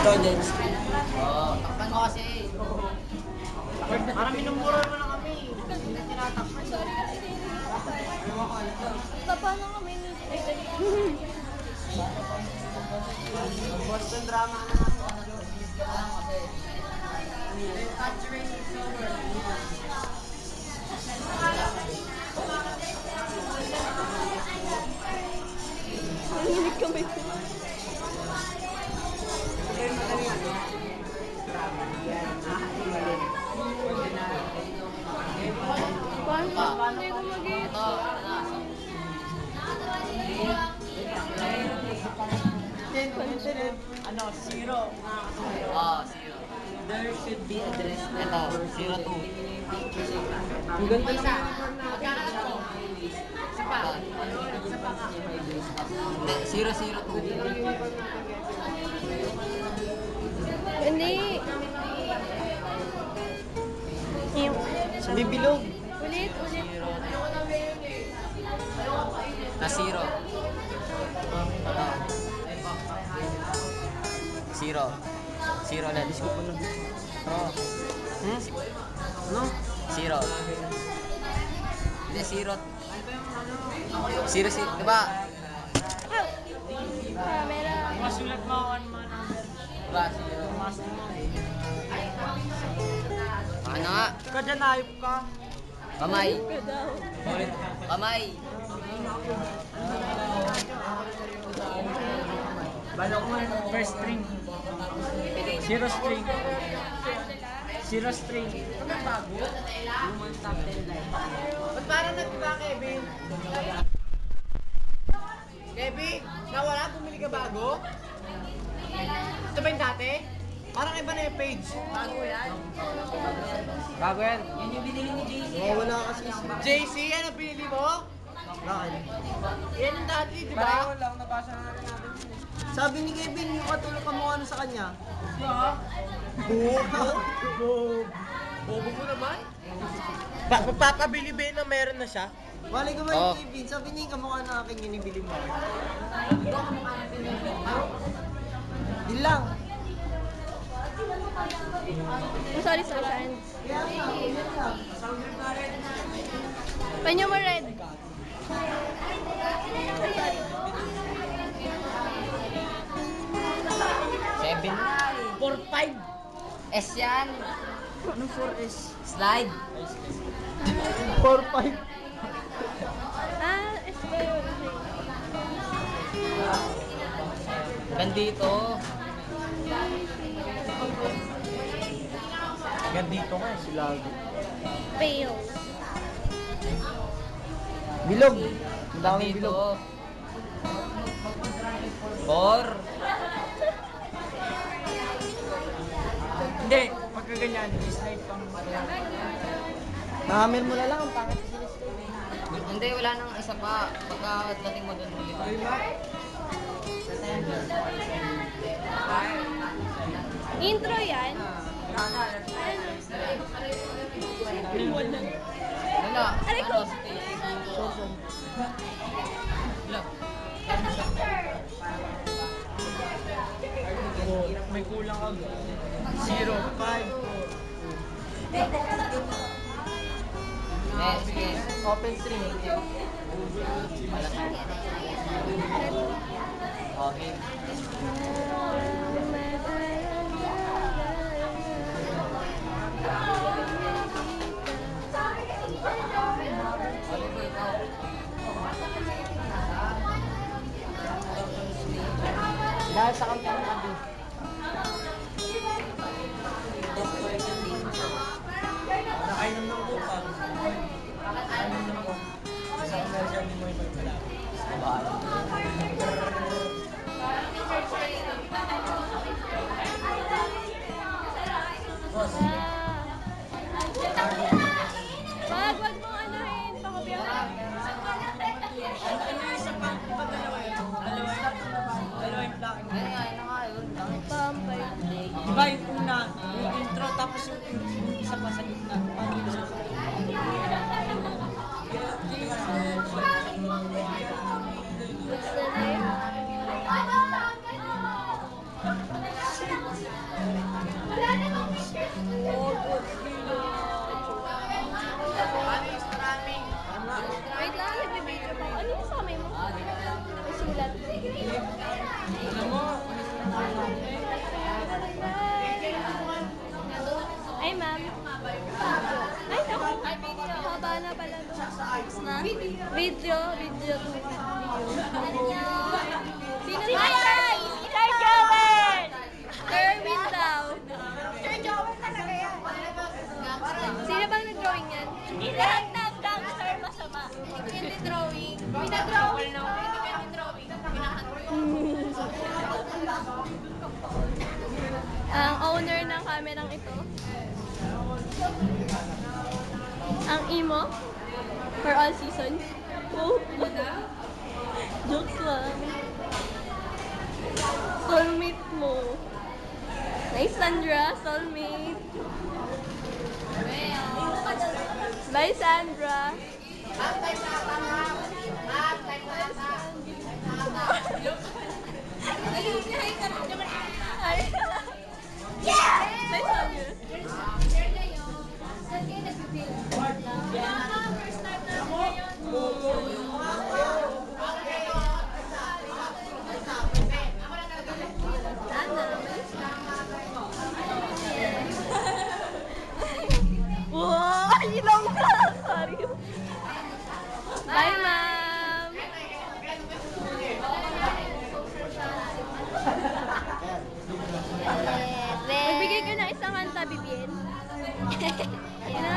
Students. Takpan mo kasi. Parang minumura mo na kami. Hindi na tinatakpan. Paano kami Boston drama na nga. Nanginig kami. Paano? Hindi ko mag-get. Ano, zero. Zero. There should be a dress Ito, 02. Ang ganda naman. Isa pa. Hindi, 002. Hindi. Hindi bilog. Ulit. Na 0. Zero. Zero ulit. Oh. Ano? Zero. Hindi, zero. Zero, diba? Camera. Masulat mo ako naman. Diba, zero. Mas mo. Ano nga? Ka dyan, ayop ka. Kamay. Ka daw. Kamay. Bala ko man, first string. Zero string. Zero string. Ano bago? Human top 10 life. Ba't parang nagtiba, Kevin? Kevin, nawala? Bumili ka bago? Ito ba yung dati? Parang iba na yung page. Bago yan. Bago yan. Yan yung binili ni JC. Oh, wala kasi. JC, ano binili mo? Bakit? Yan yung dati, di ba? Pareho lang, nabasa na rin natin. Sabi ni Kevin, yung katulog ka mo ano sa kanya. Bobo mo naman? Papabili ba na meron na siya? Balik ko ba Oh. ni Kevin? Sabi niya, kamukha na aking inibili mo. Yun lang. Sorry, sand. Panyo mo red. Seven. 4-5. S yan. Ano 4S? Slide. 4-5. S ba yun? Gandito. Gandito nga, sila. Pale. Bilog. Ang daming Gandito. bilog. 4. Hindi, pagka ganyan, slide pang Nahamir mo na lang, ang pangit sa sila. Hindi, wala nang isa pa. Pagka dating mo dun ulit. Intro yan. Wala. Aray ko. Wala. may kulang ka. 0-5. Sige. Open string. Okay. Dahil sa kampi ng abi. Nakainom ng buka. Nakainom ng buka. Isang version mo yung pagkala. Boss. Wag mo anahin. Pakopya ka. Ano yung isa pa? Dalawa yun. Dalawa yung black and white. Ay, na nga yun. Pampay. Diba yung una, yung intro, tapos yung isa pa sa gitna. Paano yun siya? What's the name? Ay, ma'am. Ay, naku. Haba na pala to. Video. Video. Sino ba yan? Sir Joel! Kerwin daw. Sir Joel talaga yan. Sino bang nag-drawing yan? Hindi lahat ng gangster masama. Hindi drawing. Pinag-drawing. Hindi drawing. Ang owner ng kamerang ito. Ang imo. For all seasons. Oh. Jokes lang. Soulmate mo. Nice, Sandra. Soulmate. Bye, Sandra. Ay. Yeah! Bye, Sandra. Wow! Ilaw ka! Sorry. Bye, ma'am! Magbigay ka na isang kanta, Bibien. Ayan na.